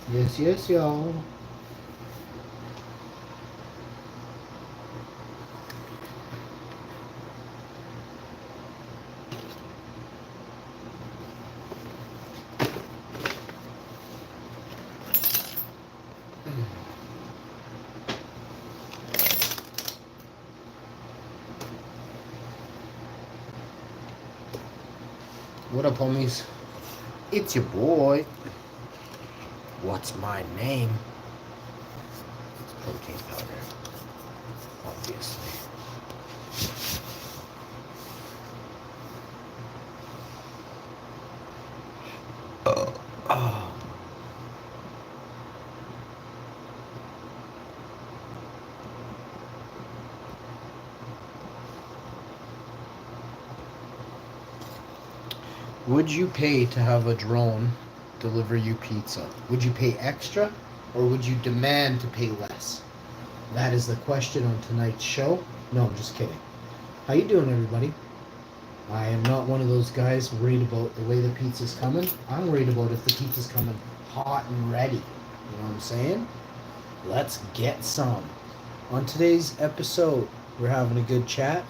Yes, yes, y'all. What up, homies? It's your boy. What's my name? It's protein powder, obviously. Oh. Would you pay to have a drone deliver you pizza? Would you pay extra or would you demand to pay less? That is the question on tonight's show. No, I'm just kidding. How you doing, everybody? I am not one of those guys worried about the way the pizza's coming. I'm worried about if the pizza's coming hot and ready. You know what I'm saying? Let's get some. On today's episode, we're having a good chat.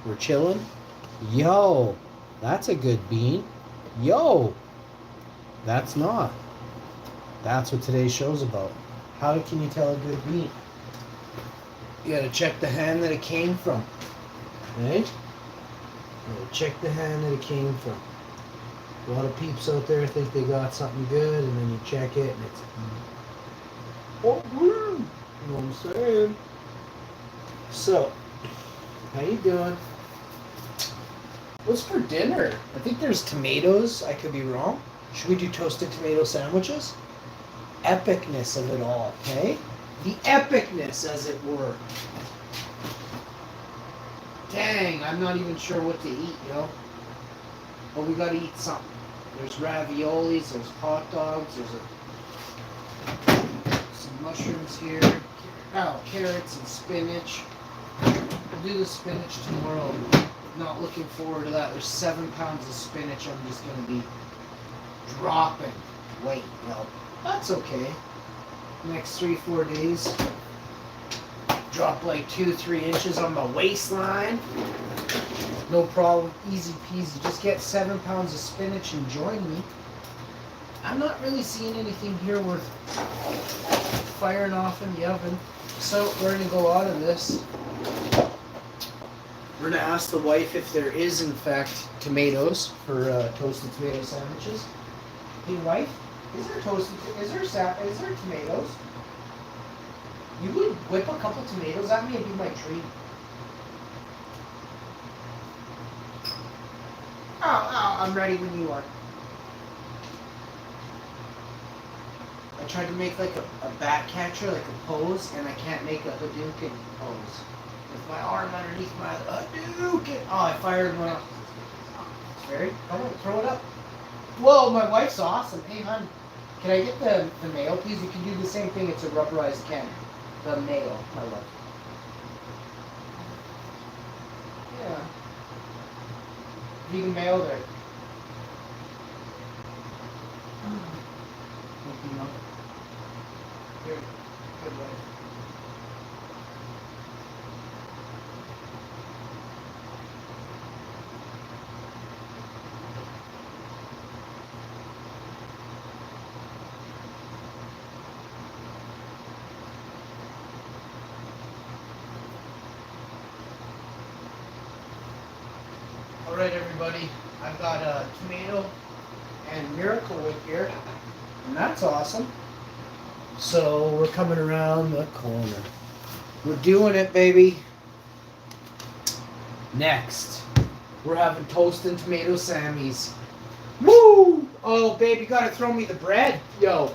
We're chilling. Yo, that's a good bean. Yo, that's not. That's what today's show's about. How can you tell a good bean? You gotta check the hand that it came from. Right? You gotta check the hand that it came from. A lot of peeps out there think they got something good, and then you check it, and it's... Oh, you know what I'm saying? So, how you doing? What's for dinner? I think there's tomatoes. I could be wrong. Should we do toasted tomato sandwiches? Epicness of it all, okay? The epicness, as it were. Dang, I'm not even sure what to eat, yo. But we gotta eat something. There's raviolis, there's hot dogs, some mushrooms here. Oh, carrots and spinach. We'll do the spinach tomorrow. Not looking forward to that. There's 7 pounds of spinach I'm just gonna be dropping weight. Well, that's okay. Next 3-4 days, drop like 2-3 inches on my waistline. No problem, easy peasy. Just get 7 pounds of spinach and join me. I'm not really seeing anything here worth firing off in the oven. So we're gonna go out of this. We're gonna ask the wife if there is in fact tomatoes for toasted tomato sandwiches. Hey wife, is there tomatoes? You would whip a couple tomatoes at me and be my treat. Oh, I'm ready when you are. I tried to make like a bat catcher, like a pose, and I can't make a Hadouken pose. With my arm underneath my Hadouken. Oh, I fired one off. It's very, come on, throw it up. Whoa, my wife's awesome. Hey, hon, can I get the mayo, please? You can do the same thing. It's a rubberized can. The mayo, my love. Yeah. Vegan mayo there. Thank you, Mom. Here, good wife. Alright everybody, I've got a tomato and Miracle Whip here, and that's awesome. So we're coming around the corner. We're doing it, baby. Next, we're having toast and tomato sammies. Woo! Oh, babe, you gotta throw me the bread. Yo.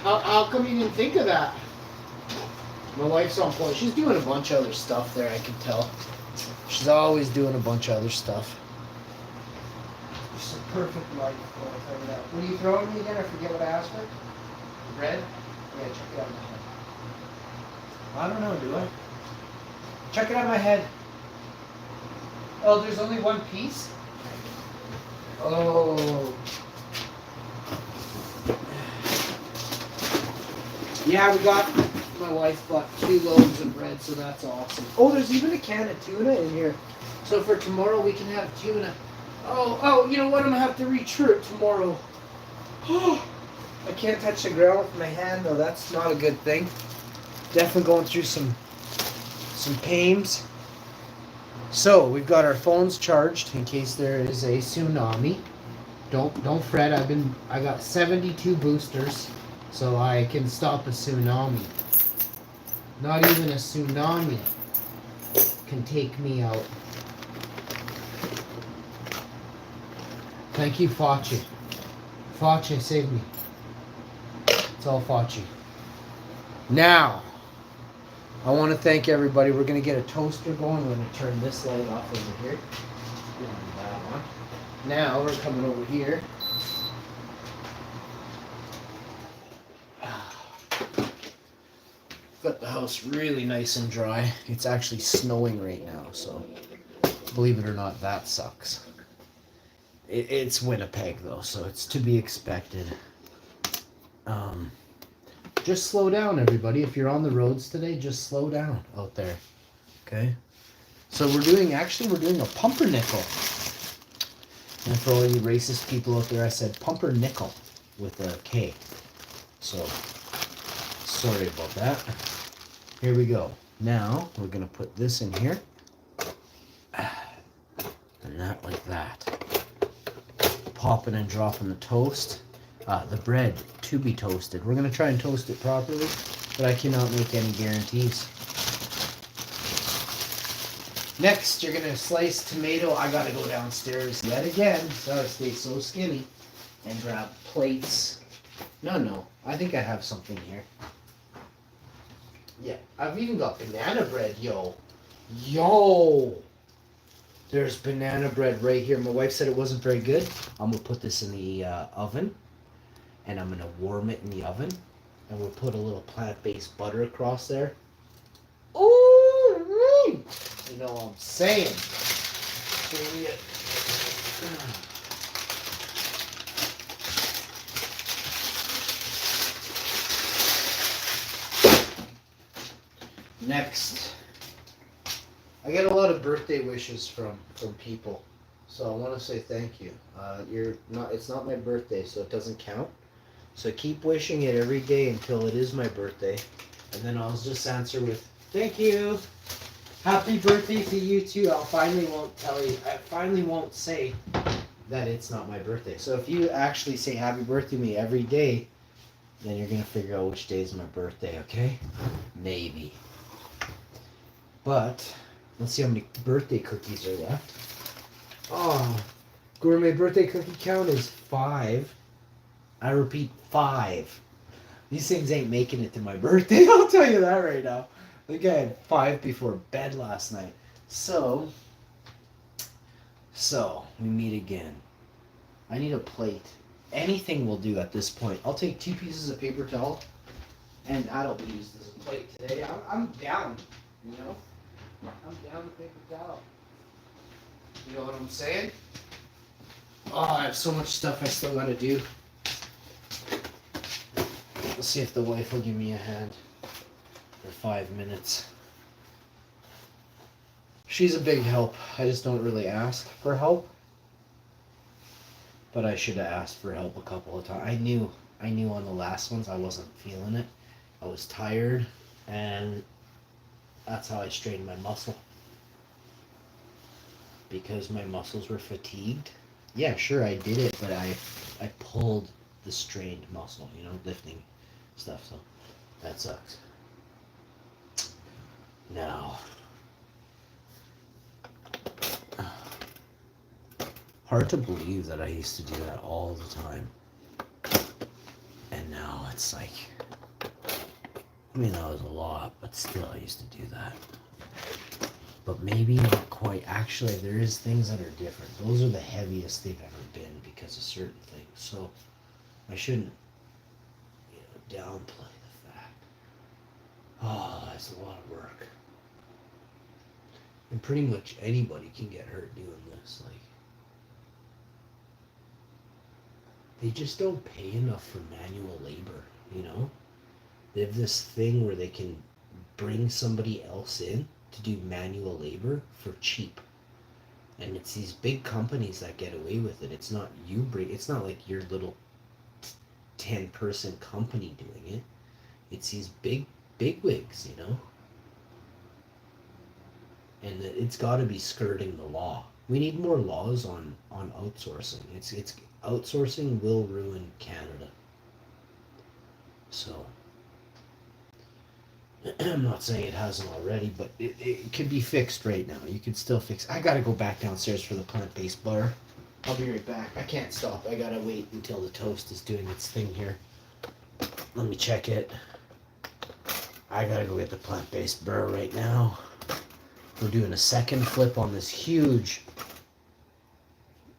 How come you didn't think of that? My wife's on point. She's doing a bunch of other stuff there, I can tell. She's always doing a bunch of other stuff. She's a perfect wife, I'll tell you that. What are you throwing me again? I forget what I asked her. Bread? Yeah, check it out my head. I don't know, do I? Check it out my head. Oh, there's only one piece? Oh. Yeah, my wife bought 2 loaves of bread, so that's awesome. Oh, there's even a can of tuna in here. So for tomorrow we can have tuna. Oh, you know what? I'm gonna have to reach for it tomorrow. I can't touch the ground with my hand though. That's not a good thing. Definitely going through some pains. So we've got our phones charged in case there is a tsunami. Don't fret. I got 72 boosters, so I can stop a tsunami. Not even a tsunami can take me out. Thank you, Fauci. Fauci saved me. It's all Fauci. Now, I want to thank everybody. We're going to get a toaster going. We're going to turn this light off over here. Get on that one. Now, we're coming over here. Got the house really nice and dry. It's actually snowing right now, so believe it or not, that sucks. It's Winnipeg, though, so it's to be expected. Just slow down, everybody. If you're on the roads today, just slow down out there. Okay? So we're doing a pumpernickel. And for all you racist people out there, I said pumpernickel with a K. So, sorry about that. Here we go. Now, we're going to put this in here. And that like that. Popping and dropping the toast. The bread to be toasted. We're going to try and toast it properly, but I cannot make any guarantees. Next, you're going to slice tomato. I got to go downstairs yet again. Sorry, stay so skinny. And grab plates. No. I think I have something here. Yeah, I've even got banana bread, yo. There's banana bread right here. My wife said it wasn't very good. I'm going to put this in the oven. And I'm going to warm it in the oven. And we'll put a little plant-based butter across there. Ooh! You know what I'm saying. Next. I get a lot of birthday wishes from people. So I want to say thank you. It's not my birthday, so it doesn't count. So keep wishing it every day until it is my birthday. And then I'll just answer with, thank you. Happy birthday to you too. I finally won't say that it's not my birthday. So if you actually say happy birthday to me every day, then you're going to figure out which day is my birthday, okay? Maybe. But let's see how many birthday cookies are left. Oh, gourmet birthday cookie count is 5. I repeat, 5. These things ain't making it to my birthday, I'll tell you that right now. I think I had 5 before bed last night. So, we meet again. I need a plate. Anything will do at this point. I'll take 2 pieces of paper towel, and that'll be used as a plate today. I'm down, you know? I'm down with paper towel. You know what I'm saying? Oh, I have so much stuff I still gotta do. Let's see if the wife will give me a hand for 5 minutes. She's a big help. I just don't really ask for help. But I should have asked for help a couple of times. I knew on the last ones I wasn't feeling it. I was tired, and that's how I strained my muscle. Because my muscles were fatigued. Yeah, sure, I did it, but I pulled the strained muscle, lifting stuff, so that sucks. Now, hard to believe that I used to do that all the time. And now it's like, that was a lot, but still I used to do that. But maybe not quite. Actually, there is things that are different. Those are the heaviest they've ever been because of certain things. So I shouldn't, downplay the fact. Oh, that's a lot of work. And pretty much anybody can get hurt doing this. Like, they just don't pay enough for manual labor, They have this thing where they can bring somebody else in to do manual labor for cheap. And it's these big companies that get away with it. It's not it's not like your little 10-person company doing it. It's these big wigs, And it's got to be skirting the law. We need more laws on outsourcing. It's outsourcing will ruin Canada. So I'm not saying it hasn't already, but it could be fixed right now. You could still fix. I gotta go back downstairs for the plant-based butter. I'll be right back. I can't stop. I gotta wait until the toast is doing its thing here. Let me check it. I gotta go get the plant-based burr right now. We're doing a second flip on this huge,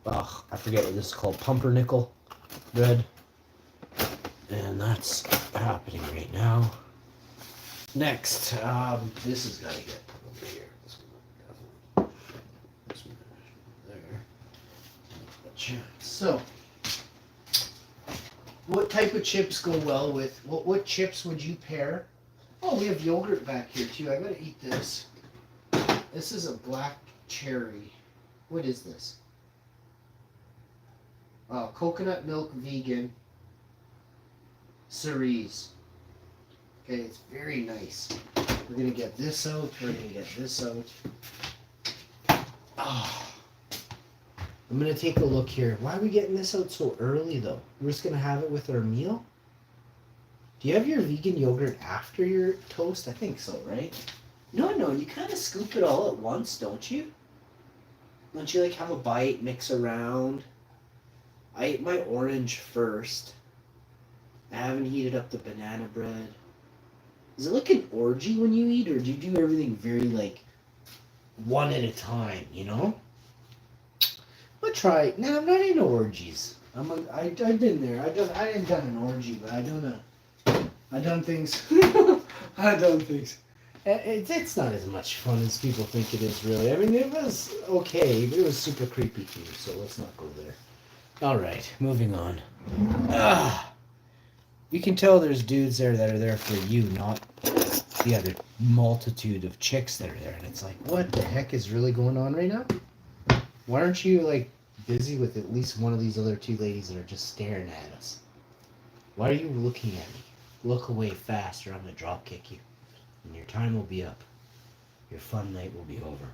I forget what this is called, pumpernickel bread. And that's happening right now. Next, this has got to get put over here. This one there. So, what type of chips go well with, what chips would you pair? Oh, we have yogurt back here too. I gotta eat this. This is a black cherry. What is this? Coconut milk vegan cerise. Okay, it's very nice. We're gonna get this out. We're gonna get this out. Oh. I'm gonna take a look here. Why are we getting this out so early though? We're just gonna have it with our meal? Do you have your vegan yogurt after your toast? I think so, right? No, you kind of scoop it all at once, don't you? Don't you like have a bite, mix around? I ate my orange first. I haven't heated up the banana bread. Is it like an orgy when you eat, or do you do everything very like one at a time, I'm gonna try. No, I'm not into orgies. I've been there. I didn't done an orgy, but I done things. I done things. It's not as much fun as people think it is, really. I mean, it was okay, but it was super creepy too, so let's not go there. Alright, moving on. You can tell there's dudes there that are there for you, not the other multitude of chicks that are there. And it's like, what the heck is really going on right now? Why aren't you, like, busy with at least one of these other two ladies that are just staring at us? Why are you looking at me? Look away fast or I'm going to drop kick you. And your time will be up. Your fun night will be over.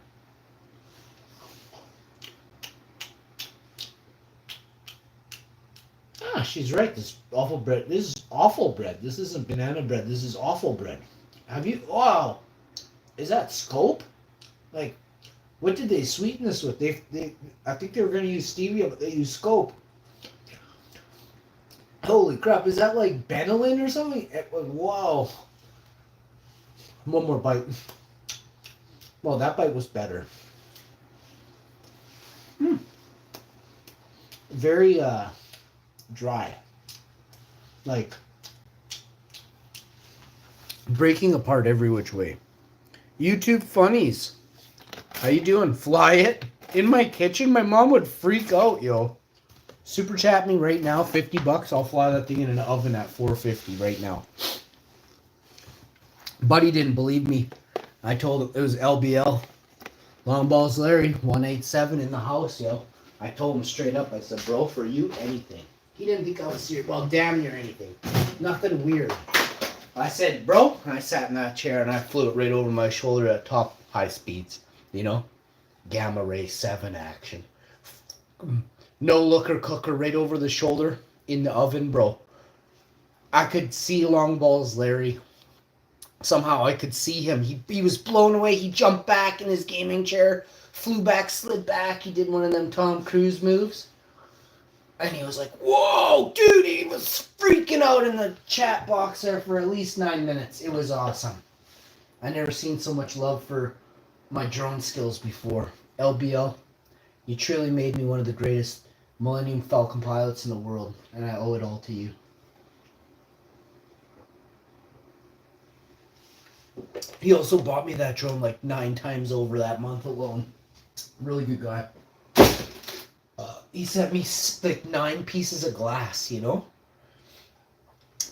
She's right. This awful bread. This is awful bread. This isn't banana bread. This is awful bread. Have you? Wow. Is that scope? Like, what did they sweeten this with? I think they were going to use stevia, but they used scope. Holy crap. Is that like Benylin or something? Wow. One more bite. Well, that bite was better. Very, dry. Like, breaking apart every which way. YouTube funnies. How you doing? Fly it. In my kitchen, my mom would freak out, yo. Super chat me right now, $50. I'll fly that thing in an oven at 450 right now. Buddy didn't believe me. I told him it was LBL. Long Balls Larry, 187 in the house, yo. I told him straight up, I said, bro, for you, anything. He didn't think I was serious. Well, damn near anything. Nothing weird. I said, bro, and I sat in that chair and I flew it right over my shoulder at top high speeds. Gamma ray 7 action. No looker cooker right over the shoulder in the oven, bro. I could see Long Balls Larry. Somehow I could see him. He was blown away. He jumped back in his gaming chair, flew back, slid back. He did one of them Tom Cruise moves. And he was like, whoa, dude, he was freaking out in the chat box there for at least 9 minutes. It was awesome. I never seen so much love for my drone skills before. LBL, you truly made me one of the greatest Millennium Falcon pilots in the world, and I owe it all to you. He also bought me that drone like 9 times over that month alone. Really good guy. He sent me like 9 pieces of glass,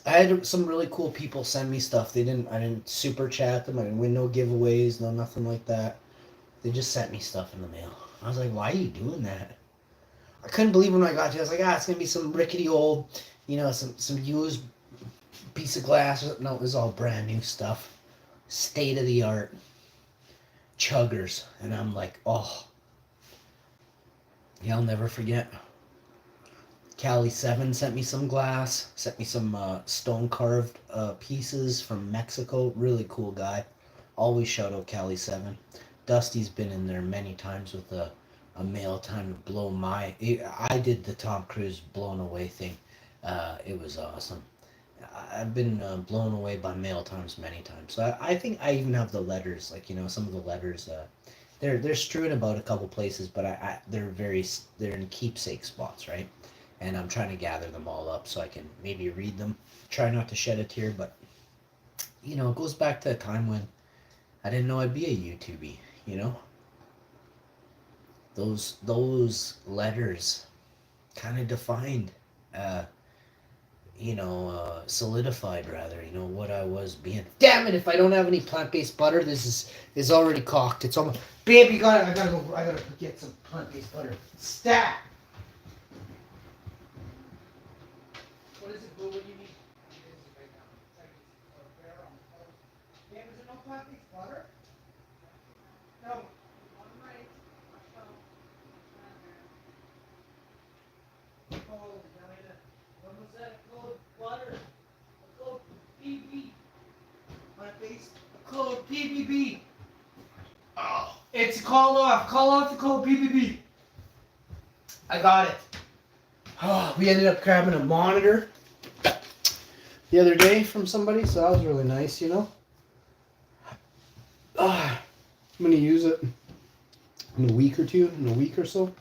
I had some really cool people send me stuff. I didn't super chat them. I didn't win no giveaways, no nothing like that. They just sent me stuff in the mail. I was like, why are you doing that? I couldn't believe when I got to it. I was like, it's gonna be some rickety old, some used piece of glass. No, it was all brand new stuff, state of the art chuggers, and I'm like, oh, yeah, I'll never forget. Cali 7 sent me some glass, sent me some stone carved pieces from Mexico. Really cool guy. Always shout out Cali 7. Dusty's been in there many times with a mail time to blow I did the Tom Cruise blown away thing. It was awesome. I've been blown away by mail times many times. So I think I even have the letters, like, some of the letters. They're strewn about a couple places, but they're in keepsake spots, right? And I'm trying to gather them all up so I can maybe read them. Try not to shed a tear, but it goes back to a time when I didn't know I'd be a YouTuber. Those letters kind of defined, solidified rather, what I was being. Damn it! If I don't have any plant-based butter, this is already cocked. It's almost. Babe, I gotta get some plant-based butter. Stat. What is it, Boo? What do you need? Babe, is there no plant-based butter? No. On the right. Oh, when was that code butter? A code PB. Plant-based. A code PBB. Oh, it's called off. Call off the code PBB. I got it. Oh, we ended up grabbing a monitor the other day from somebody, so that was really nice, I'm going to use it in a week or so.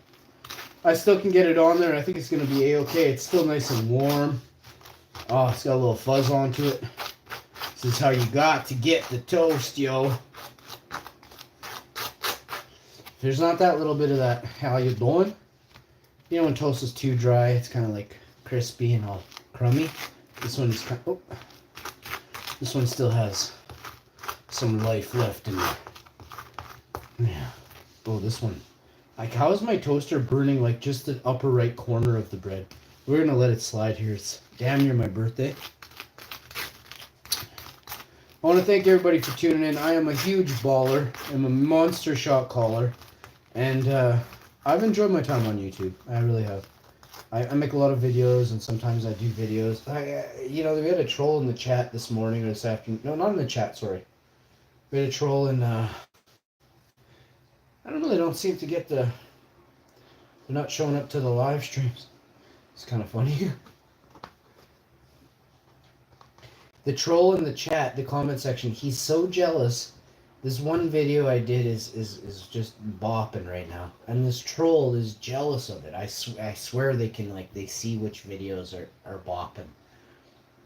I still can get it on there. I think it's going to be a-okay. It's still nice and warm. Oh, it's got a little fuzz onto it. This is how you got to get the toast, yo. If there's not that little bit of that, how you doing? When toast is too dry, it's kind of like crispy and all crummy. This one is this one still has some life left in there. Yeah. Oh, this one. Like, how is my toaster burning like just the upper right corner of the bread? We're gonna let it slide here. It's damn near my birthday. I want to thank everybody for tuning in. I am a huge baller. I'm a monster shot caller, and I've enjoyed my time on YouTube. I really have. I make a lot of videos, and sometimes I do videos. We had a troll in the chat this morning or this afternoon. No, not in the chat, sorry. We had a troll in, I don't know, they don't seem to get they're not showing up to the live streams. It's kind of funny. The troll in the chat, the comment section, he's so jealous. This one video I did is just bopping right now, and this troll is jealous of it. I swear they can, like, they see which videos are bopping,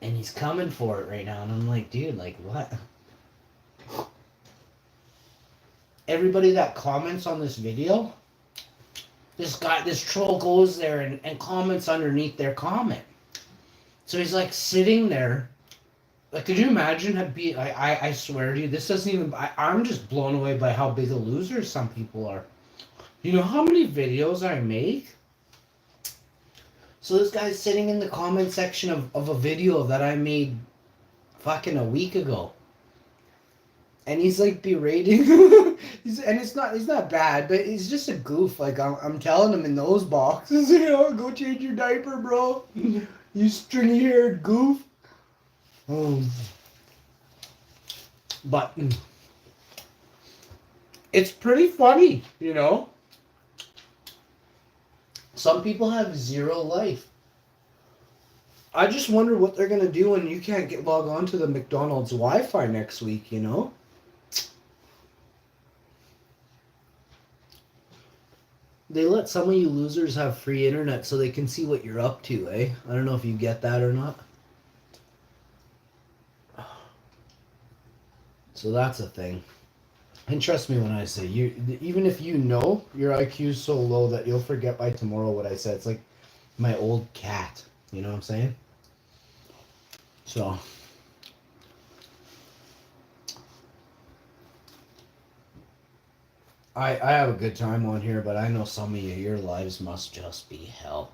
and he's coming for it right now. And I'm like, dude, like, what? Everybody that comments on this video, this troll goes there and comments underneath their comment. So he's like sitting there. Like, could you imagine I swear to you, this doesn't even, I'm just blown away by how big a losers some people are. You know how many videos I make? So this guy's sitting in the comment section of a video that I made fucking a week ago. And he's like berating, and he's not bad, but he's just a goof. Like, I'm telling him in those boxes, go change your diaper, bro. You stringy haired goof. But it's pretty funny, Some people have zero life. I just wonder what they're gonna do when you can't log on to the McDonald's Wi-Fi next week, They let some of you losers have free internet so they can see what you're up to, eh? I don't know if you get that or not. So that's a thing. And trust me when I say, even if your IQ is so low that you'll forget by tomorrow what I said. It's like my old cat. You know what I'm saying? So I have a good time on here, but I know some of you, your lives must just be hell.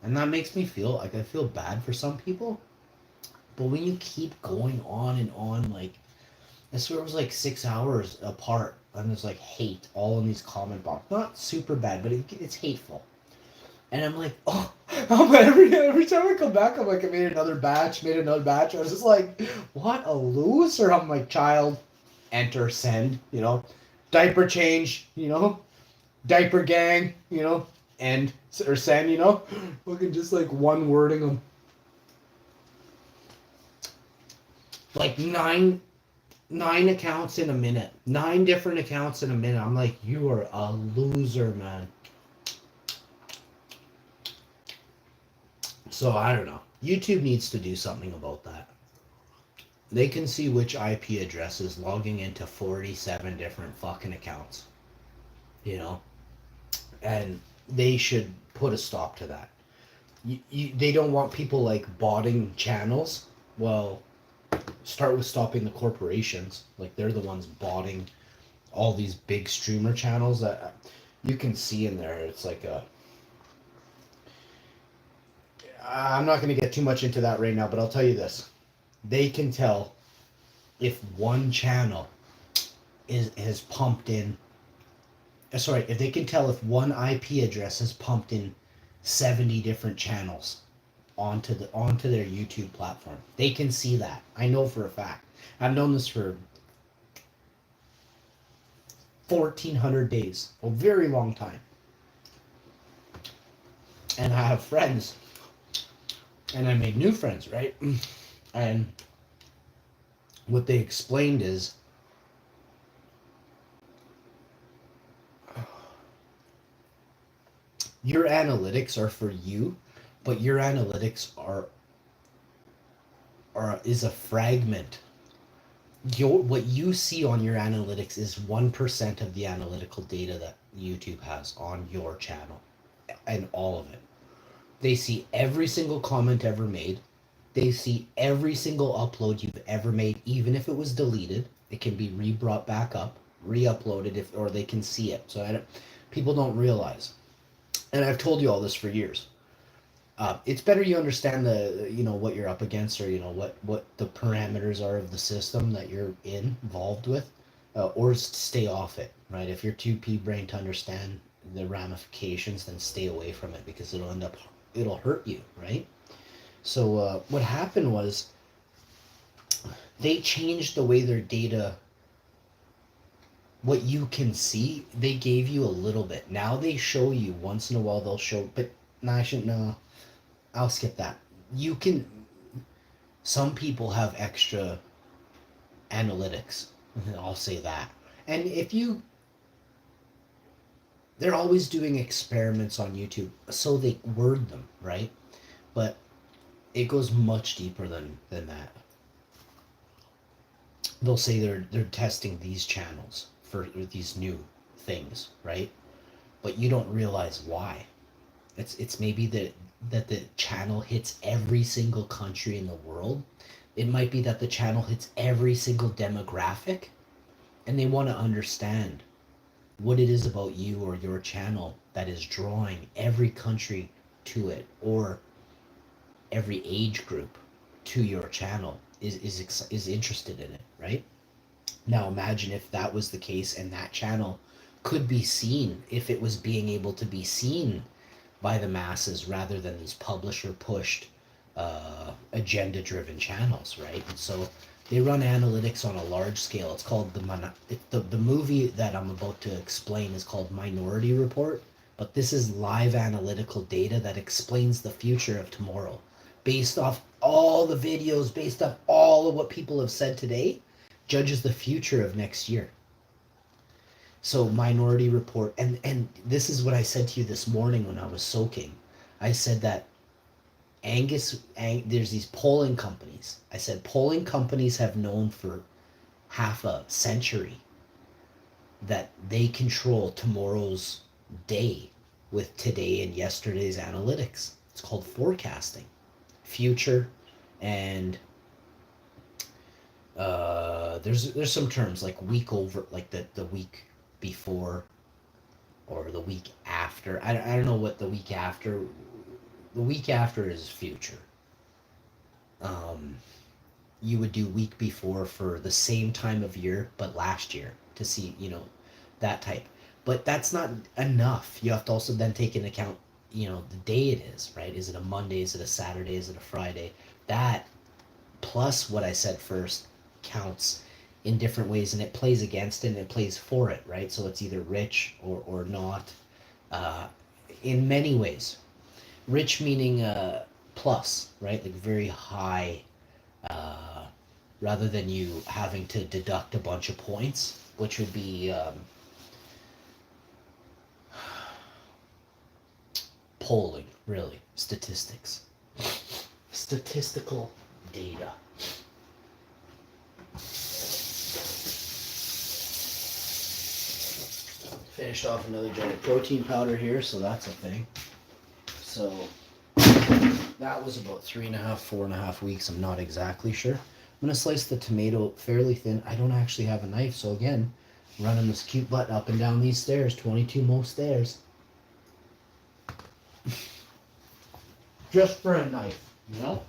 And that makes me feel like I feel bad for some people. But when you keep going on and on, like, I swear it was like 6 hours apart, and there's like hate all in these comment boxes. Not super bad, but it's hateful. And I'm like, oh, every time I come back, I'm like, I made another batch, made another batch. I was just like, what a loser. I'm like, child, enter, send, diaper change, diaper gang, end or send, looking just like one wording them. Like nine accounts in a minute, 9 different accounts in a minute. I'm like, you are a loser, man. So I don't know. YouTube needs to do something about that. They can see which IP address is logging into 47 different fucking accounts, and they should put a stop to that. They don't want people like botting channels. Well, start with stopping the corporations. Like, they're the ones botting all these big streamer channels that you can see in there. It's like I'm not going to get too much into that right now, but I'll tell you this. They can tell if one channel has pumped in, if they can tell if one IP address has pumped in 70 different channels onto their YouTube platform. They can see that. I know for a fact. I've known this for 1,400 days, a very long time. And I have friends, and I made new friends, right? And what they explained is, your analytics are for you, but your analytics is a fragment. What you see on your analytics is 1% of the analytical data that YouTube has on your channel, and all of it. They see every single comment ever made. They see every single upload you've ever made, even if it was deleted. It can be brought back up, re-uploaded, or they can see it. So people don't realize. And I've told you all this for years. It's better you understand what you're up against, or what the parameters are of the system that you're involved with, or stay off it. Right? If you're too pea-brain to understand the ramifications, then stay away from it, because it'll hurt you. Right? So what happened was, they changed the way their data. What you can see, they gave you a little bit. Now they show you once in a while. They'll show, but no, I shouldn't. No, I'll skip that. You can. Some people have extra analytics. I'll say that. And they're always doing experiments on YouTube, so they word them, right? But it goes much deeper than that. They'll say they're testing these channels for these new things, right? But you don't realize why. It's maybe that the channel hits every single country in the world. It might be that the channel hits every single demographic, and they want to understand what it is about you or your channel that is drawing every country to it, or every age group to your channel is interested in it, right? Now imagine if that was the case, and that channel could be seen, if it was being able to be seen by the masses, rather than these publisher pushed agenda driven channels, right? And so they run analytics on a large scale. It's called the movie that I'm about to explain is called Minority Report, but this is live analytical data that explains the future of tomorrow, based off all the videos, based off all of what people have said today, judges the future of next year. So Minority Report, and this is what I said to you this morning when I was soaking. I said that there's these polling companies. I said polling companies have known for half a century that they control tomorrow's day with today and yesterday's analytics. It's called forecasting, future and There's some terms like week over, like the week before or the week after. I don't know what the week after. The week after is future. Um, you would do week before for the same time of year, but last year to see, that type. But that's not enough. You have to also then take into account, the day it is, right? Is it a Monday? Is it a Saturday? Is it a Friday? That plus what I said first counts in different ways, and it plays against it and it plays for it, right? So it's either rich or not, uh, in many ways. Rich meaning plus, right? Like very high, uh, rather than you having to deduct a bunch of points, which would be polling, really, statistics, statistical data. Finished off another jar of protein powder here, so that's a thing. So that was about 3.5, 4.5 weeks. I'm not exactly sure. I'm gonna slice the tomato fairly thin. I don't actually have a knife, so again, running this cute butt up and down these stairs, 22 more stairs. Just for a knife, you know?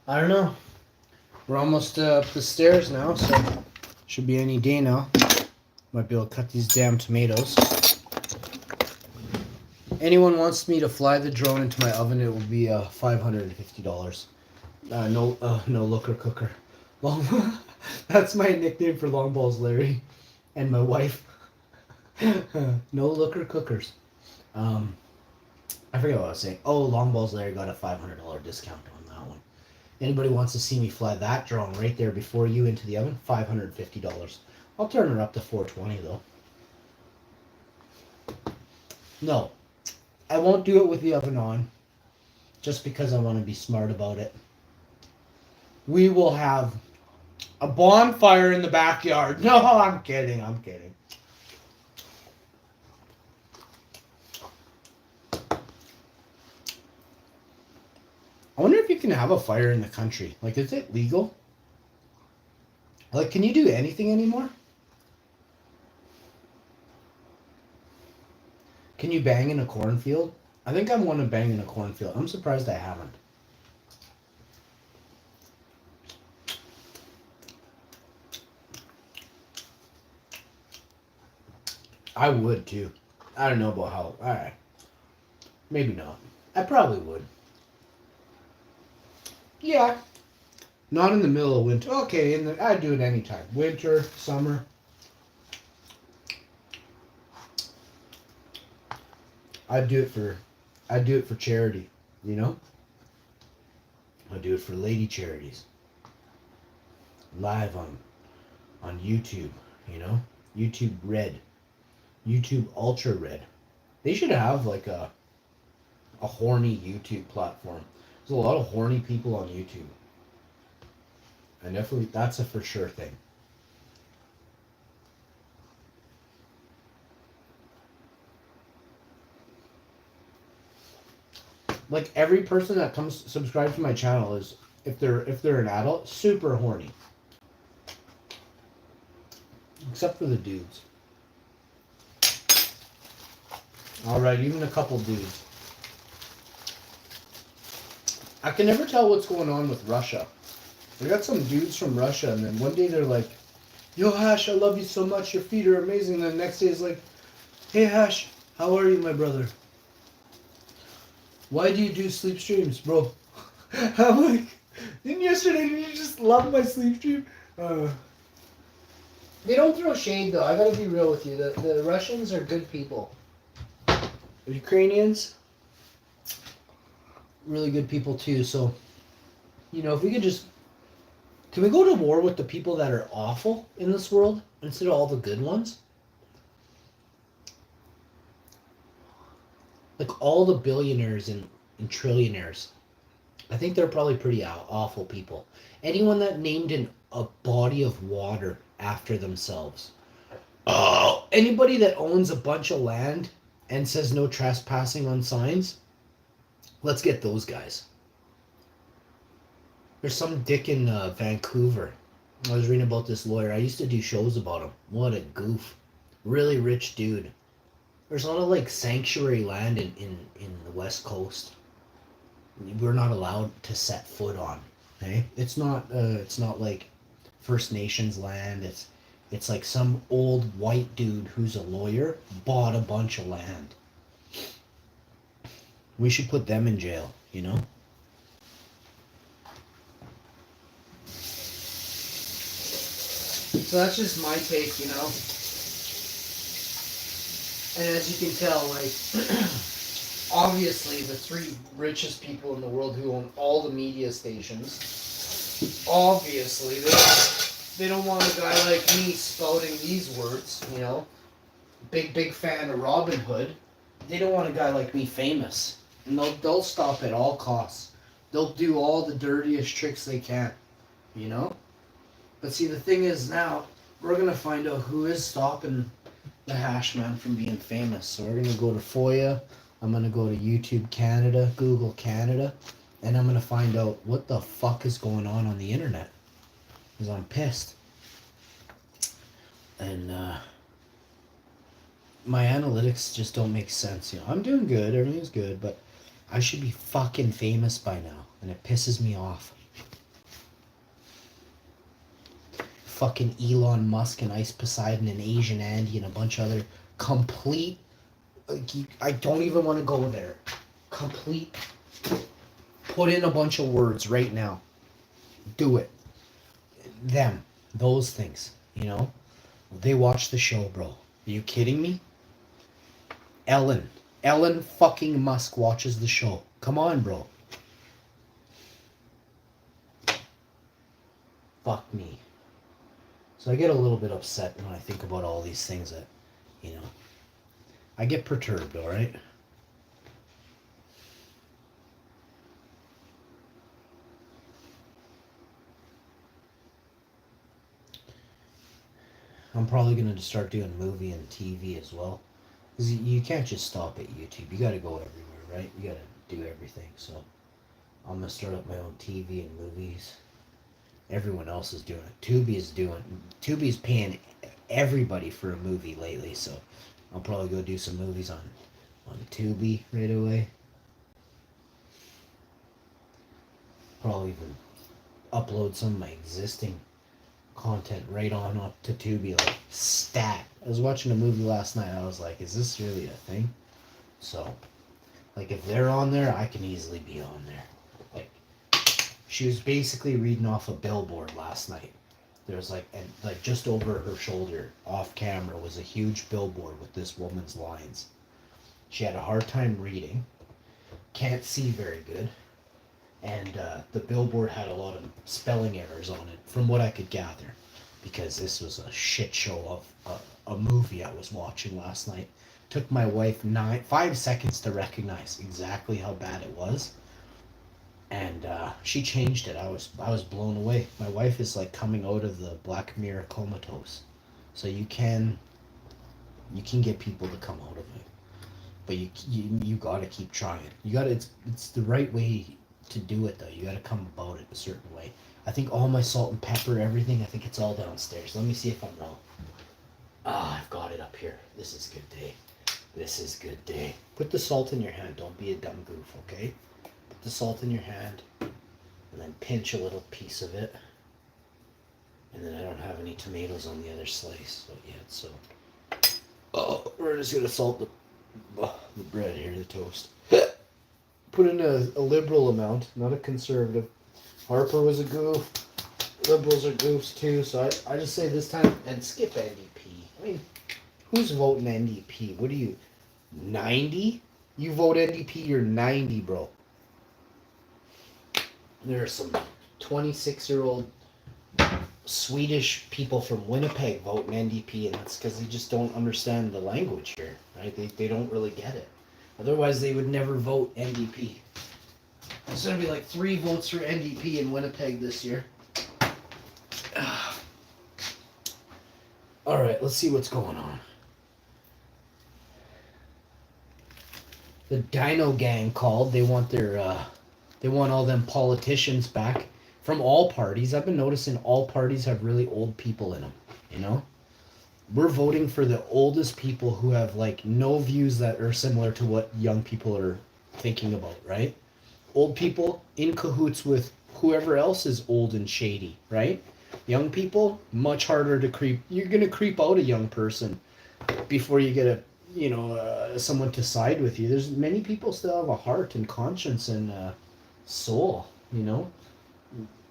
I don't know. We're almost up the stairs now, so should be any day now. Might be able to cut these damn tomatoes. Anyone wants me to fly the drone into my oven, it will be $550. No looker cooker. Long. That's my nickname for long balls, Larry, and my wife. No looker cookers. I forget what I was saying. Oh, long balls, Larry got a $500 discount on that one. Anybody wants to see me fly that drone right there before you into the oven? $550. I'll turn her up to 420 though. No, I won't do it with the oven on, just because I want to be smart about it. We will have a bonfire in the backyard. No, I'm kidding. I'm kidding. I wonder if you can have a fire in the country. Like, is it legal? Like, can you do anything anymore? Can you bang in a cornfield? I think I want to bang in a cornfield. I'm surprised I haven't. I would too. I don't know about how. Alright. Maybe not. I probably would. Yeah. Not in the middle of winter. Okay, I'd do it anytime. Winter, summer. I'd do it for charity, you know? I'd do it for lady charities. Live on YouTube, you know? YouTube Red. YouTube Ultra Red. They should have like a horny YouTube platform. There's a lot of horny people on YouTube. And definitely that's a for sure thing. Like every person that comes subscribe to my channel is, if they're an adult, super horny. Except for the dudes. Alright, even a couple dudes. I can never tell what's going on with Russia. We got some dudes from Russia, and then one day they're like, Yo, Hash, I love you so much. Your feet are amazing. And the next day is like, hey, Hash, how are you, my brother? Why do you do sleep streams, bro? I'm like, didn't yesterday you just love my sleep stream? They don't throw shade though. I gotta be real with you. The Russians are good people. The Ukrainians, really good people too. So, if we could just, can we go to war with the people that are awful in this world instead of all the good ones? Like all the billionaires and trillionaires. I think they're probably pretty awful people. Anyone that named a body of water after themselves. Oh, anybody that owns a bunch of land and says no trespassing on signs, let's get those guys. There's some dick in Vancouver. I was reading about this lawyer. I used to do shows about him. What a goof. Really rich dude. There's a lot of like sanctuary land in the West Coast. We're not allowed to set foot on. Okay, it's not like First Nations land. It's like some old white dude who's a lawyer bought a bunch of land. We should put them in jail, So that's just my take, And as you can tell, like, obviously the three richest people in the world who own all the media stations, obviously they don't want a guy like me spouting these words, Big fan of Robin Hood. They don't want a guy like me famous. And they'll stop at all costs. They'll do all the dirtiest tricks they can, But see, the thing is now, we're going to find out who is stopping the Hash Man from being famous. So we're going to go to FOIA. I'm going to go to YouTube Canada, Google Canada, and I'm going to find out what the fuck is going on the internet. Because I'm pissed. And my analytics just don't make sense. I'm doing good, everything's good, but I should be fucking famous by now. And it pisses me off. Fucking Elon Musk and Ice Poseidon and Asian Andy and a bunch of other complete, I don't even want to go there. Complete, put in a bunch of words right now. Do it. Them. Those things, They watch the show, bro. Are you kidding me? Ellen fucking Musk watches the show. Come on, bro. Fuck me. So I get a little bit upset when I think about all these things that, I get perturbed, alright? I'm probably going to start doing movie and TV as well. Because you can't just stop at YouTube. You got to go everywhere, right? You got to do everything. So I'm going to start up my own TV and movies. Everyone else is doing it. Tubi's paying everybody for a movie lately. So I'll probably go do some movies on Tubi right away. Probably even upload some of my existing content right on up to Tubi, like stat. I was watching a movie last night. I was like, is this really a thing? So, like, if they're on there, I can easily be on there. Like, she was basically reading off a billboard last night. There's like just over her shoulder, off camera, was a huge billboard with this woman's lines. She had a hard time reading, can't see very good, and the billboard had a lot of spelling errors on it, from what I could gather, because this was a shit show of a movie I was watching last night. Took my wife 5 seconds to recognize exactly how bad it was, and she changed it. I was blown away. My wife is like coming out of the Black Mirror comatose, so you can get people to come out of it, but you gotta keep trying. It's the right way to do it though. You gotta come about it a certain way. I think all my salt and pepper, everything, I think it's all downstairs. Let me see if I'm wrong. I've got it up here. This is good day. This is good day. Put the salt in your hand. Don't be a dumb goof, okay? Put the salt in your hand and then pinch a little piece of it. And then I don't have any tomatoes on the other slice yet, so. Oh, we're just gonna salt the bread here, the toast. Put in a liberal amount, not a conservative. Harper was a goof. Liberals are goofs too, so I just say this time, and skip NDP. I mean, who's voting NDP? What are you, 90? You vote NDP, you're 90, bro. There are some 26-year-old Swedish people from Winnipeg voting NDP, and that's because they just don't understand the language here, right? They don't really get it. Otherwise, they would never vote NDP. There's going to be like 3 votes for NDP in Winnipeg this year. All right, let's see what's going on. The Dino Gang called. They want all them politicians back from all parties. I've been noticing all parties have really old people in them, you know? We're voting for the oldest people who have like no views that are similar to what young people are thinking about, right? Old people in cahoots with whoever else is old and shady, right? Young people, much harder to creep. You're going to creep out a young person before you get someone to side with you. There's many people still have a heart and conscience and soul, you know?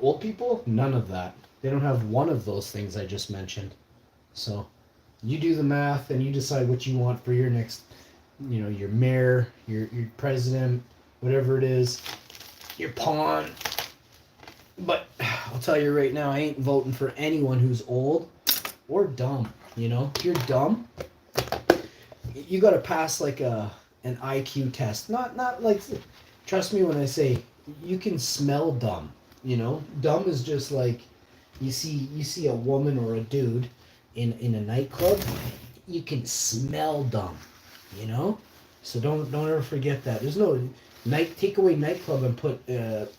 Old people, none of that. They don't have one of those things I just mentioned. So you do the math and you decide what you want for your next, your mayor, your president, whatever it is, your pawn. But I'll tell you right now, I ain't voting for anyone who's old or dumb. If you're dumb, you got to pass like an IQ test. Not like, trust me when I say you can smell dumb. Dumb is just like you see a woman or a dude in a nightclub, you can smell dumb. So don't ever forget that. There's no take away nightclub and put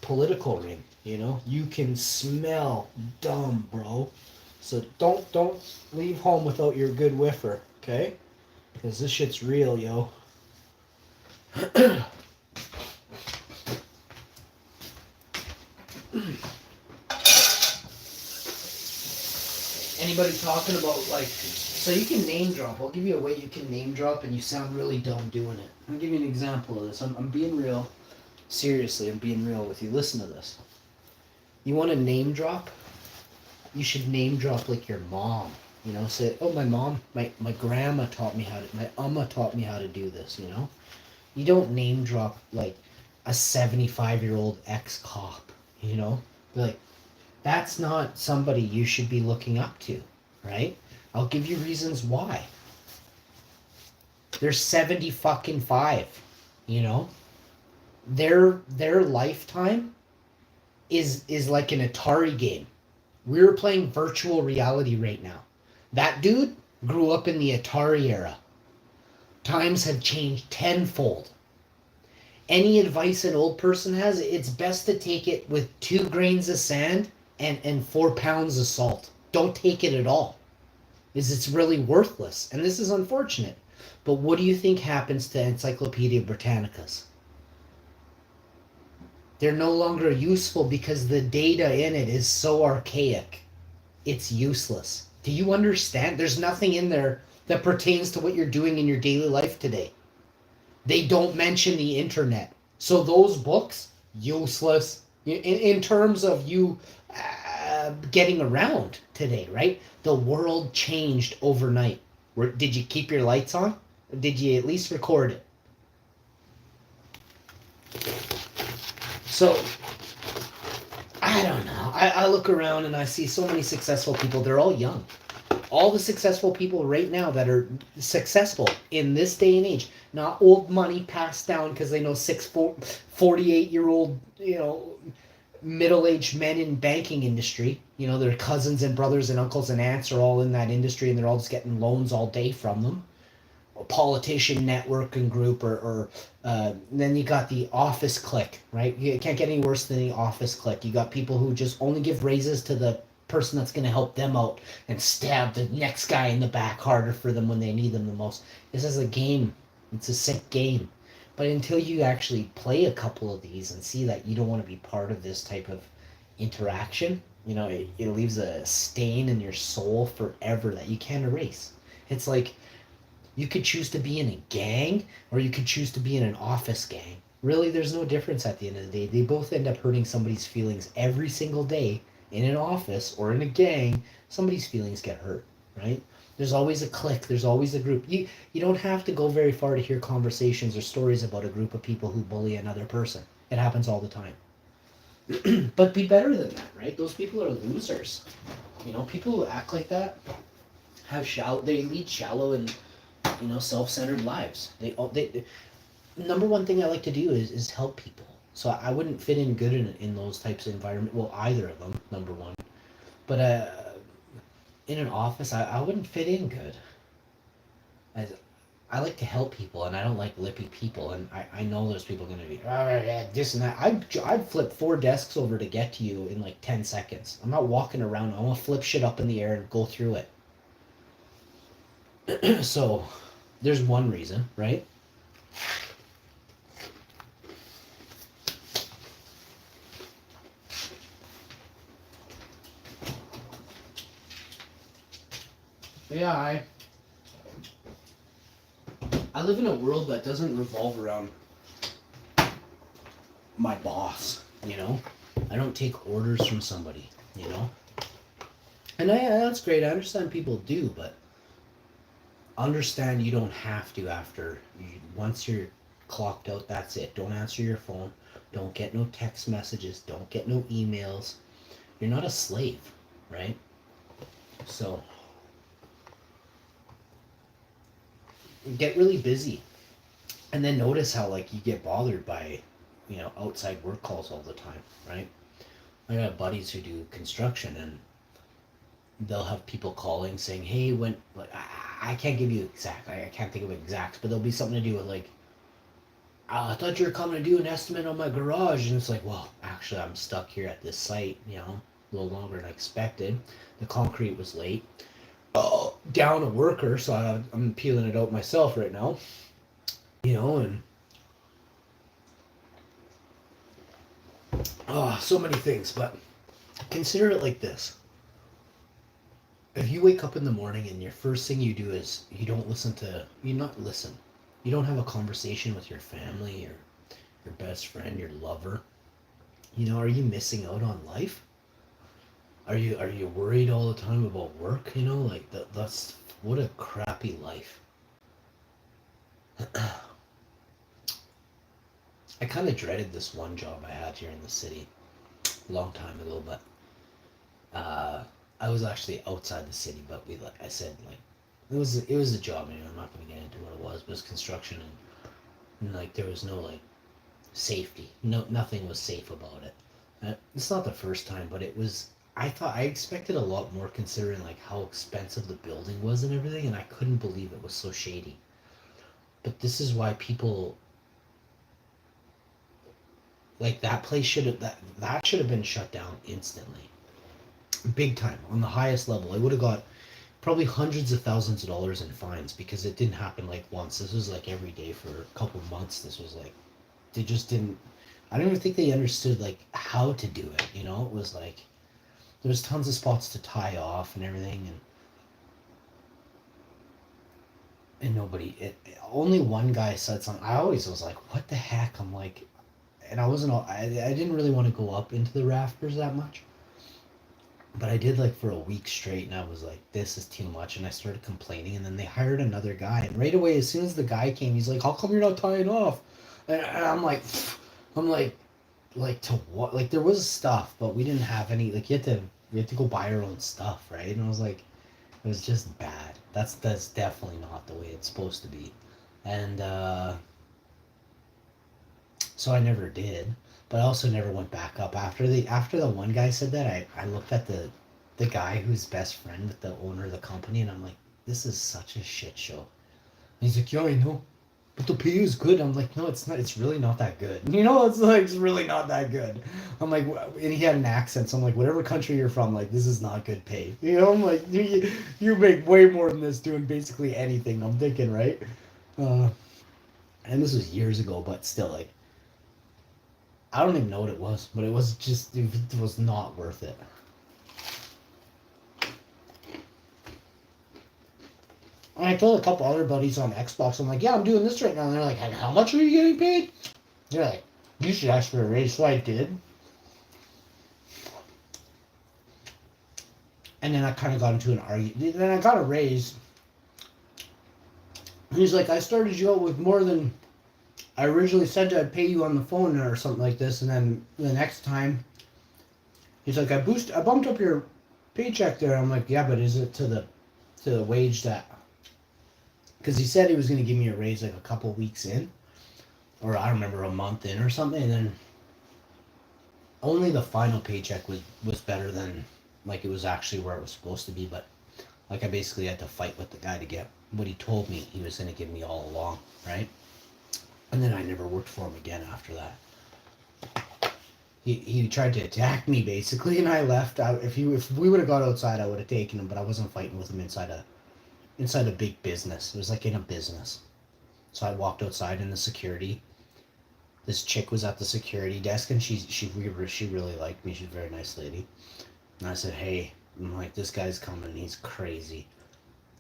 political ring. You can smell dumb, bro. So don't leave home without your good whiffer, okay? Because this shit's real, yo. Anybody talking about so you can name drop. I'll give you a way you can name drop and you sound really dumb doing it. I'll give you an example of this. I'm being real. Seriously, I'm being real with you. Listen to this. You want to name drop? You should name drop like your mom. Say, oh, my mom, my grandma taught me my Amma taught me how to do this, You don't name drop like a 75-year-old ex-cop, Like, that's not somebody you should be looking up to, right? I'll give you reasons why. They're 70 fucking 5, Their lifetime is like an Atari game. We're playing virtual reality right now. That dude grew up in the Atari era. Times have changed tenfold. Any advice an old person has, it's best to take it with 2 grains of sand and 4 pounds of salt. Don't take it at all. Because it's really worthless. And this is unfortunate. But what do you think happens to Encyclopedia Britannicas? They're no longer useful because the data in it is so archaic. It's useless. Do you understand? There's nothing in there that pertains to what you're doing in your daily life today. They don't mention the internet. So those books, useless in terms of you getting around today, right? The world changed overnight. Did you keep your lights on? Or did you at least record it? So, I don't know. I look around and I see so many successful people. They're all young. All the successful people right now that are successful in this day and age, not old money passed down because they know 48-year-old, middle-aged men in banking industry. Their cousins and brothers and uncles and aunts are all in that industry and they're all just getting loans all day from them. A politician network and group or then you got the office clique, right? You can't get any worse than the office clique. You got people who just only give raises to the person that's going to help them out and stab the next guy in the back harder for them when they need them the most. This is a game. It's a sick game. But until you actually play a couple of these and see that you don't want to be part of this type of interaction, it leaves a stain in your soul forever that you can't erase. It's like you could choose to be in a gang or you could choose to be in an office gang. Really, there's no difference at the end of the day. They both end up hurting somebody's feelings every single day. In an office or in a gang, somebody's feelings get hurt, right? There's always a clique, there's always a group. You don't have to go very far to hear conversations or stories about a group of people who bully another person. It happens all the time. But be better than that, right? Those people are losers. People who act like that they lead shallow and self-centered lives. They number one thing I like to do is help people. So I wouldn't fit in good in those types of environment. Well, either of them, number one. But in an office, I wouldn't fit in good. I, I like to help people, and I don't like lippy people. And I know there's people going to be, oh, yeah, this and that. I'd flip 4 desks over to get to you in like 10 seconds. I'm not walking around. I want to flip shit up in the air and go through it. So there's one reason, right? Yeah, I live in a world that doesn't revolve around my boss. I don't take orders from somebody. And that's great. I understand people do, but understand you don't have to once you're clocked out, that's it. Don't answer your phone. Don't get no text messages. Don't get no emails. You're not a slave, right? So get really busy, and then notice how like you get bothered by outside work calls all the time, right? I got buddies who do construction, and they'll have people calling saying, hey, when, like, I can't give you exact, I can't think of exacts, but there'll be something to do with like, I thought you were coming to do an estimate on my garage. And it's like, well, actually I'm stuck here at this site, a little longer than I expected. The concrete was late. Oh, down a worker, so I'm peeling it out myself right now. And so many things. But consider it like this: if you wake up in the morning and your first thing you do is you not listen, you don't have a conversation with your family or your best friend, your lover. Are you missing out on life? Are you worried all the time about work? Like that's what a crappy life. I kind of dreaded this one job I had here in the city a long time ago, but I was actually outside the city. But like I said, like it was a job. I'm not going to get into what it was, but it was construction, and like there was no like safety. No, nothing was safe about it. It's not the first time, but it was. I expected a lot more considering like how expensive the building was and everything, and I couldn't believe it was so shady. But this is why people like that place that should have been shut down instantly, big time, on the highest level. It would have got probably hundreds of thousands of dollars in fines because it didn't happen like once. This was like every day for a couple of months. This was like they just didn't. I don't even think they understood like how to do it. It was like there was tons of spots to tie off and everything, and nobody. Only one guy said something. I always was like, "What the heck?" I'm like, and I wasn't. I didn't really want to go up into the rafters that much, but I did like for a week straight, and I was like, "This is too much," and I started complaining, and then they hired another guy, and right away, as soon as the guy came, he's like, "How come you're not tying off?" And I'm like, I'm like to what? Like there was stuff, but we didn't have any. Like we had to go buy our own stuff, right? And I was like, it was just bad. That's definitely not the way it's supposed to be, and so I never did. But I also never went back up after the one guy said that. I looked at the guy who's best friend with the owner of the company, and I'm like, this is such a shit show. And he's like, yeah, I know. But the pay is good. I'm like, no, it's not. It's really not that good. It's like it's really not that good. I'm like, and he had an accent. So I'm like, whatever country you're from, like, this is not good pay. I'm like, you make way more than this doing basically anything. I'm thinking, right? Uh, and this was years ago, but still, like, I don't even know what it was, but it was not worth it. And I told a couple other buddies on Xbox, I'm like, yeah, I'm doing this right now. And they're like, how much are you getting paid? They're like, you should ask for a raise. So I did. And then I kind of got into an argument. Then I got a raise. He's like, I started you out with more than I originally said I'd pay you on the phone or something like this. And then the next time, he's like, I bumped up your paycheck there. I'm like, yeah, but is it to the wage that? Because he said he was going to give me a raise like a couple weeks in, or I don't remember, a month in or something. And then only the final paycheck was better than, like, it was actually where it was supposed to be. But like, I basically had to fight with the guy to get what he told me he was going to give me all along, right? And then I never worked for him again after that. He tried to attack me basically, and I left. If we would have got outside, I would have taken him, but I wasn't fighting with him inside a big business. It was like in a business. So I walked outside in the security. This chick was at the security desk, and she really liked me. She's a very nice lady. And I said, hey, I'm like, this guy's coming. He's crazy.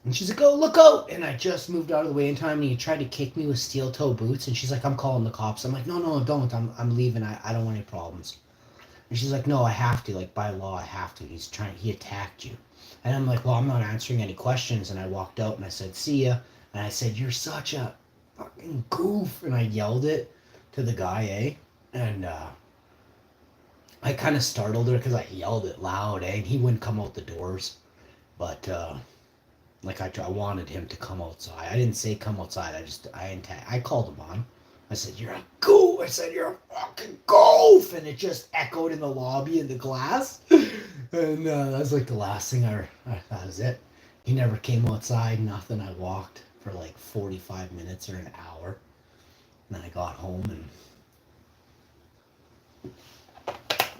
And she's like, oh, look out! And I just moved out of the way in time, and he tried to kick me with steel toe boots. And she's like, I'm calling the cops. I'm like, no, don't. I'm leaving. I don't want any problems. And she's like, no, I have to. Like, by law, I have to. He attacked you. And I'm like, well, I'm not answering any questions. And I walked out, and I said, see ya. And I said, you're such a fucking goof. And I yelled it to the guy, eh? And I kind of startled her because I yelled it loud, eh? And he wouldn't come out the doors. But, like, I wanted him to come outside. I didn't say come outside. I called him on. I said, you're a goof. I said, you're a fucking goof. And it just echoed in the lobby in the glass. And that was like the last thing that was it. He never came outside, nothing. I walked for like 45 minutes or an hour. And then I got home, and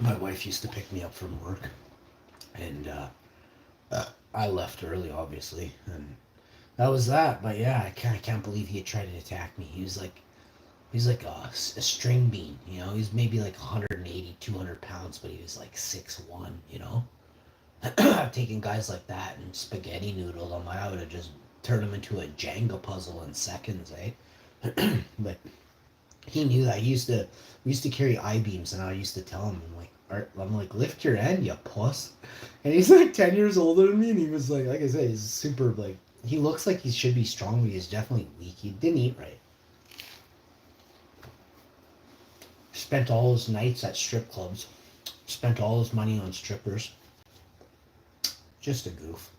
my wife used to pick me up from work. And I left early, obviously, and that was that. But yeah, I can't believe he had tried to attack me. He's like a string bean, you know. He's maybe like 180, 200 pounds, but he was like 6'1", you know. I've taken guys like that and spaghetti noodled them. I would have just turned him into a Jenga puzzle in seconds, eh? But he knew that. We used to carry I-beams, and I used to tell him, I'm like, lift your end, you puss. And he's like 10 years older than me, and he was like I said, he's super, like, he looks like he should be strong, but he's definitely weak. He didn't eat right. Spent all his nights at strip clubs. Spent all his money on strippers. Just a goof.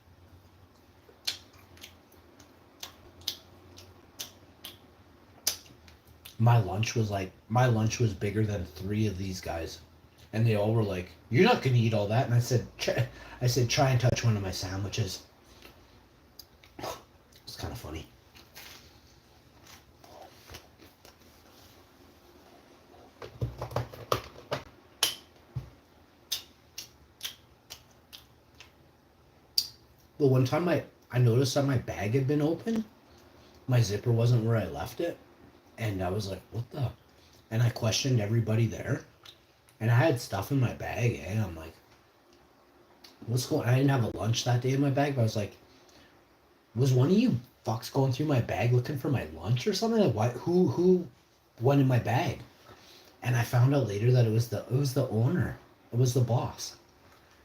My lunch was bigger than 3 of these guys. And they all were like, you're not going to eat all that. And I said, try and touch one of my sandwiches. It's kind of funny. But one time I noticed that my bag had been open. My zipper wasn't where I left it. And I was like, what the? And I questioned everybody there. And I had stuff in my bag, and I'm like, what's going on? I didn't have a lunch that day in my bag, but I was like, was one of you fucks going through my bag looking for my lunch or something? Like, what? Who went in my bag? And I found out later that it was the owner. It was the boss.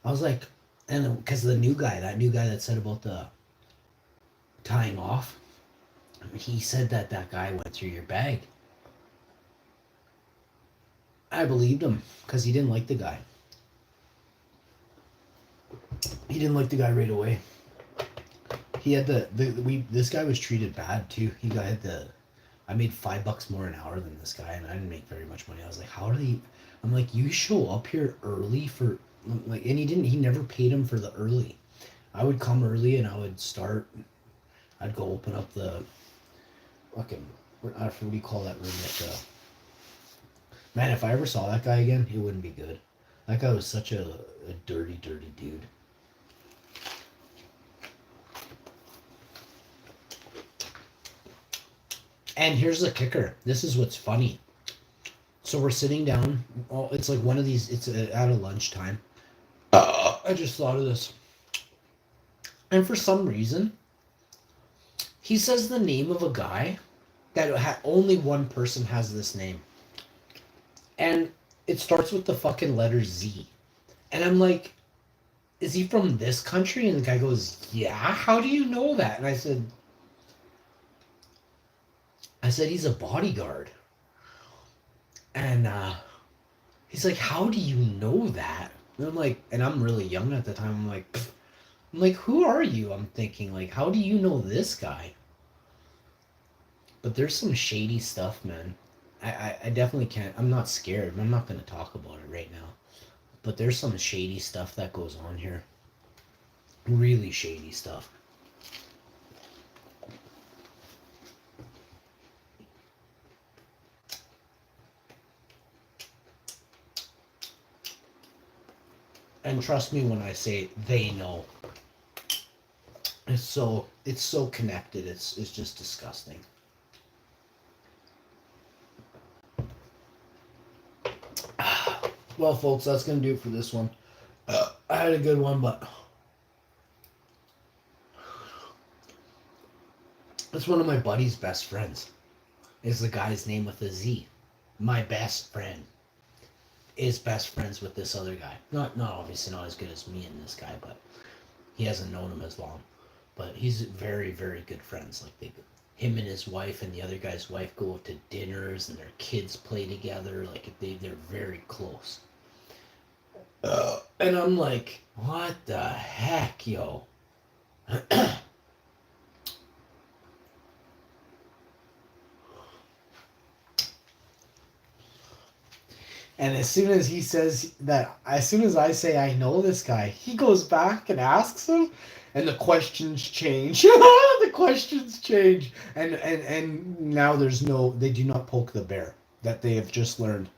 I was like, and because that new guy that said about the tying off, he said that guy went through your bag. I believed him because he didn't like the guy. He didn't like the guy right away. He had this guy was treated bad too. I made $5 more an hour than this guy, and I didn't make very much money. I was like, I'm like, you show up here early for, like, and he never paid him for the early. I would come early, and I'd go open up the fucking, what do you call that room at the, man, if I ever saw that guy again, it wouldn't be good. That guy was such a dirty, dirty dude. And here's the kicker. This is what's funny. So we're sitting down. Oh, it's like one of these. It's at a lunchtime. I just thought of this, and for some reason, he says the name of a guy that only one person has this name, and it starts with the fucking letter Z. And I'm like, is he from this country? And the guy goes, yeah. How do you know that? And I said he's a bodyguard. And he's like, how do you know that? And I'm like, and I'm really young at the time. I'm like, pfft. I'm like, who are you? I'm thinking, like, how do you know this guy? But there's some shady stuff, man. I definitely can't. I'm not scared. I'm not going to talk about it right now. But there's some shady stuff that goes on here. Really shady stuff. And trust me when I say they know. It's so connected. It's just disgusting. Well, folks, that's gonna do it for this one. I had a good one, but it's one of my buddy's best friends. Is the guy's name with a Z. My best friend is best friends with this other guy. Not obviously not as good as me and this guy, but he hasn't known him as long. But he's very, very good friends. Like him and his wife and the other guy's wife go to dinners and their kids play together. Like they're very close. And I'm like, what the heck, yo? And as soon as he says that, as soon as I say I know this guy, he goes back and asks him, and the questions change. The questions change, and now there's no. They do not poke the bear that they have just learned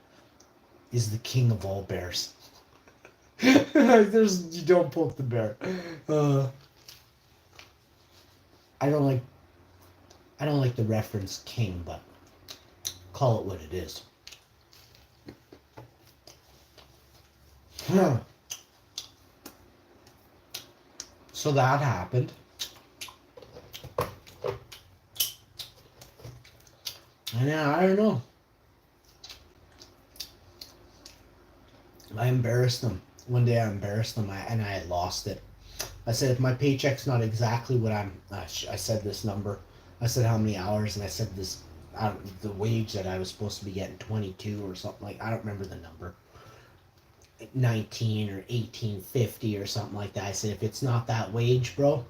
is the king of all bears. There's you don't poke the bear. I don't like the reference king, but call it what it is. So that happened. And yeah, I don't know. I embarrassed them. One day I embarrassed them and I had lost it. I said, if my paycheck's not exactly what I said this number. I said how many hours, and I said this, the wage that I was supposed to be getting 22 or something like, I don't remember the number. 19 or 18.50 or something like that. I said, if it's not that wage, bro,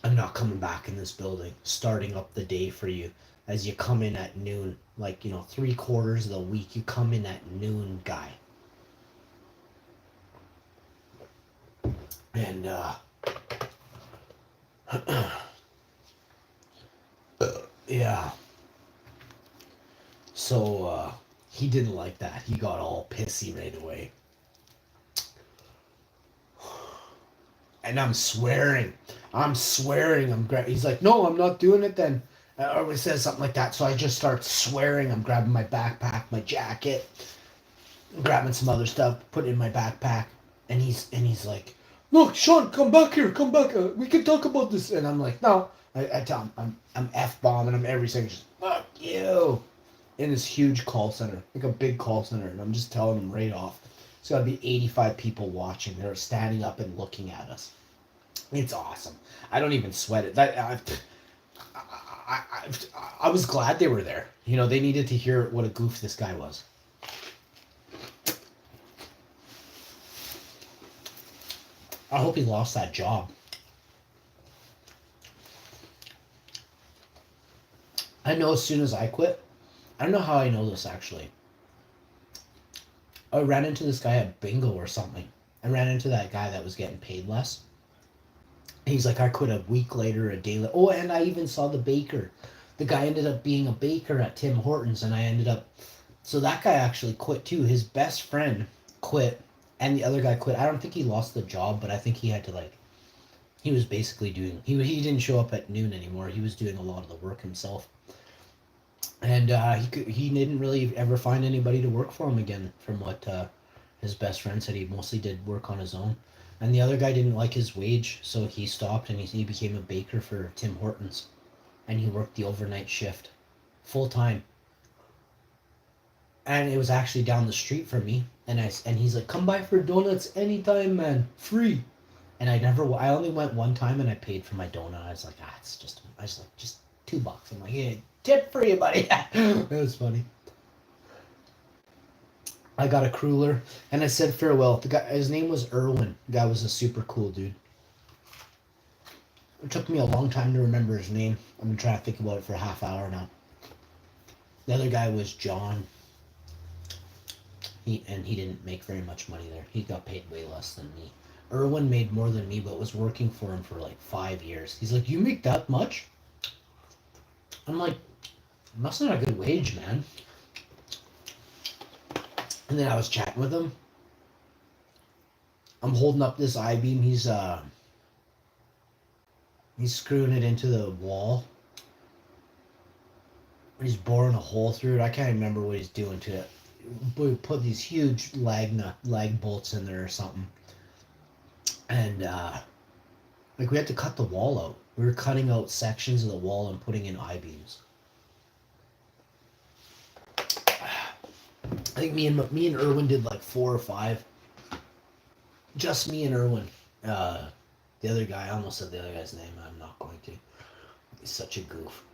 I'm not coming back in this building. Starting up the day for you as you come in at noon, like 3/4 of the week, you come in at noon, guy. And yeah. So he didn't like that. He got all pissy right away. And I'm swearing. He's like, no, I'm not doing it then. Or he says something like that. So I just start swearing. I'm grabbing my backpack, my jacket, grabbing some other stuff, put it in my backpack. And he's like, look, Sean, come back here. Come back. We can talk about this. And I'm like, no. I tell him, I'm F-bombing him every second. Just, fuck you. In this huge call center, like a big call center, and I'm just telling them right off. It's got to be 85 people watching. They're standing up and looking at us. It's awesome. I don't even sweat it. I was glad they were there. They needed to hear what a goof this guy was. I hope he lost that job. I know as soon as I quit. I don't know how I know this, actually. I ran into this guy at bingo or something. I ran into that guy that was getting paid less. He's like, I quit a week later, a day later. Oh, and I even saw the baker. The guy ended up being a baker at Tim Hortons, and I ended up... So that guy actually quit, too. His best friend quit, and the other guy quit. I don't think he lost the job, but I think he had to, he was basically doing... He didn't show up at noon anymore. He was doing a lot of the work himself. And he didn't really ever find anybody to work for him again, from what his best friend said. He mostly did work on his own. And the other guy didn't like his wage, so he stopped and he became a baker for Tim Hortons. And he worked the overnight shift full time. And it was actually down the street from me. And he's like, "Come by for donuts anytime, man, free." And I only went one time and I paid for my donut. I was like, I was like, just $2. I'm like, "Yeah, tip for you, buddy." That was funny. I got a cruller and I said farewell. The guy, his name was Irwin. The guy was a super cool dude. It took me a long time to remember his name. I've been trying to think about it for a half hour now. The other guy was John. He didn't make very much money there. He got paid way less than me. Irwin made more than me, but was working for him for like 5 years. He's like, "You make that much?" I'm like, "That's not a good wage, man." And then I was chatting with him. I'm holding up this I-beam. He's screwing it into the wall. He's boring a hole through it. I can't remember what he's doing to it. We put these huge lag bolts in there or something. And like we had to cut the wall out. We were cutting out sections of the wall and putting in I-beams. I think me and Irwin did like 4 or 5. Just me and Irwin. The other guy, I almost said the other guy's name. I'm not going to. He's such a goof.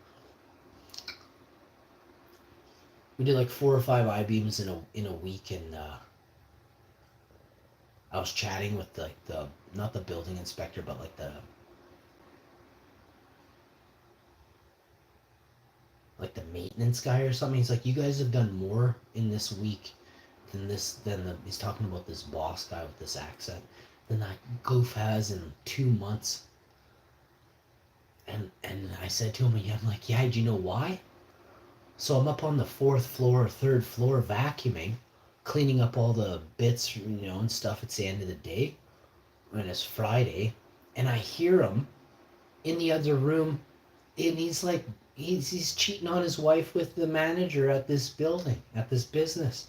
We did like 4 or 5 I-beams in a week, and I was chatting with like the not the building inspector, but like the maintenance guy or something. He's like, "You guys have done more in this week he's talking about this boss guy with this accent, than that goof has in 2 months." And I said to him, "Yeah," I'm like, "Yeah, do you know why?" So I'm up on the 4th floor, 3rd floor, vacuuming, cleaning up all the bits, and stuff. It's the end of the day, and it's Friday, and I hear him in the other room, and he's like, he's cheating on his wife with the manager at this building, at this business.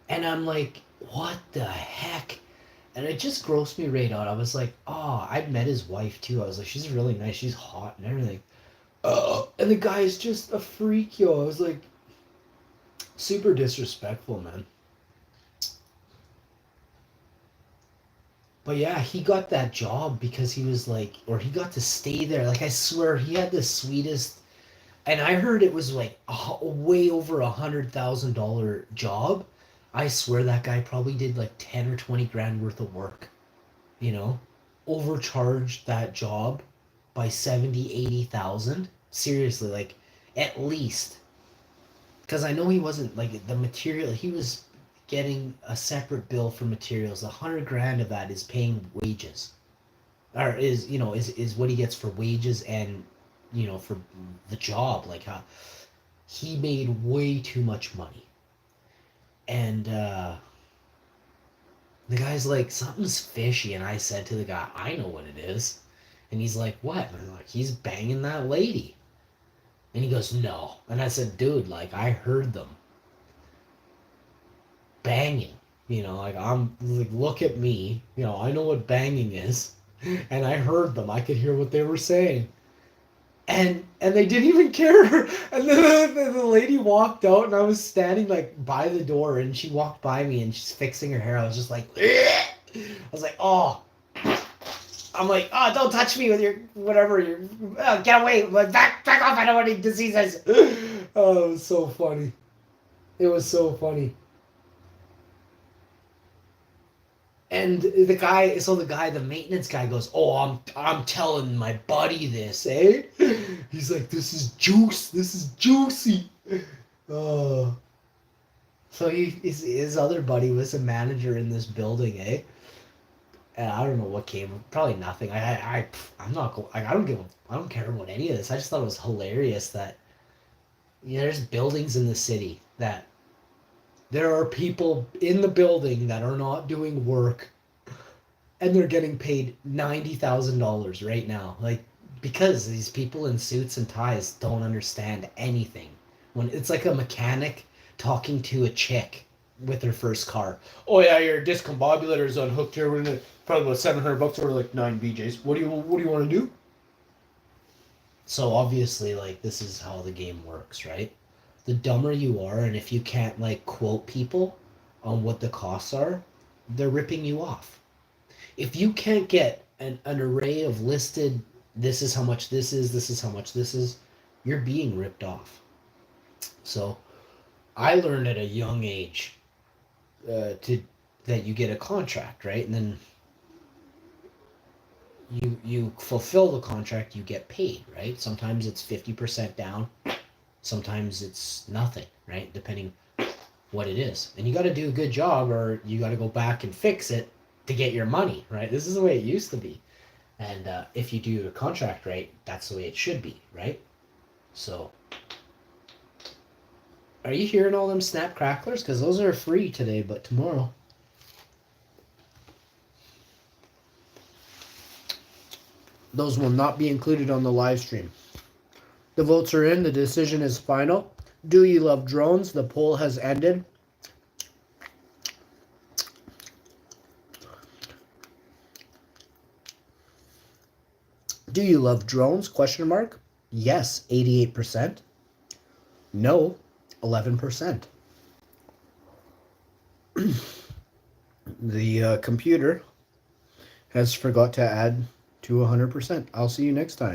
And I'm like, "What the heck?" And it just grossed me right out. I was like, "Oh, I'd met his wife too." I was like, "She's really nice. She's hot and everything." And the guy's just a freak, yo. I was like, super disrespectful, man. But yeah, he got that job because he was like, or he got to stay there. Like, I swear, he had the sweetest. And I heard it was like way over $100,000 job. I swear that guy probably did like 10 or 20 grand worth of work, you know, overcharged that job by 70, 80,000. Seriously, like at least. Because I know he wasn't like the material, he was getting a separate bill for materials. 100 grand of that is paying wages, or is what he gets for wages and for the job. Like how he made way too much money, and the guy's like, "Something's fishy," and I said to the guy, "I know what it is," and he's like, "What?" And I'm like, "He's banging that lady," and he goes, "No," and I said, "Dude, like I heard them banging. Like I'm like, look at me. I know what banging is, and I heard them. I could hear what they were saying." And they didn't even care. And then the lady walked out, and I was standing like by the door, and she walked by me, and she's fixing her hair. I was just like, "Ugh." I was like, "Oh." I'm like, "Oh, don't touch me with your whatever. Get away. Back off. I don't want any diseases." Oh, it was so funny. It was so funny. And the maintenance guy goes, "Oh, I'm telling my buddy this, eh?" He's like, "This is juice. This is juicy." Oh. So his other buddy was a manager in this building, eh? And I don't know what came. Probably nothing. I'm not. I don't care about any of this. I just thought it was hilarious that there's buildings in the city that there are people in the building that are not doing work, and they're getting paid $90,000 right now. Like, because these people in suits and ties don't understand anything When it's like a mechanic talking to a chick with her first car. Oh yeah, your discombobulator is unhooked here. We're gonna probably about $700 or like 9 BJs. What do you want to do? So obviously, like, this is how the game works, right? The dumber you are, and if you can't like quote people on what the costs are, they're ripping you off. If you can't get an array of listed, this is how much this is how much this is, you're being ripped off. So I learned at a young age to that you get a contract, right? And then you fulfill the contract, you get paid, right? Sometimes it's 50% down, sometimes it's nothing, right? Depending what it is. And you got to do a good job, or you got to go back and fix it to get your money, right? This is the way it used to be. And if you do a contract right, that's the way it should be, right? So, are you hearing all them snap cracklers? Because those are free today, but tomorrow. Those will not be included on the live stream. The votes are in. The decision is final. Do you love drones? The poll has ended. Do you love drones? Question mark. Yes, 88%. No, 11%. The computer has forgot to add to 100%. I'll see you next time.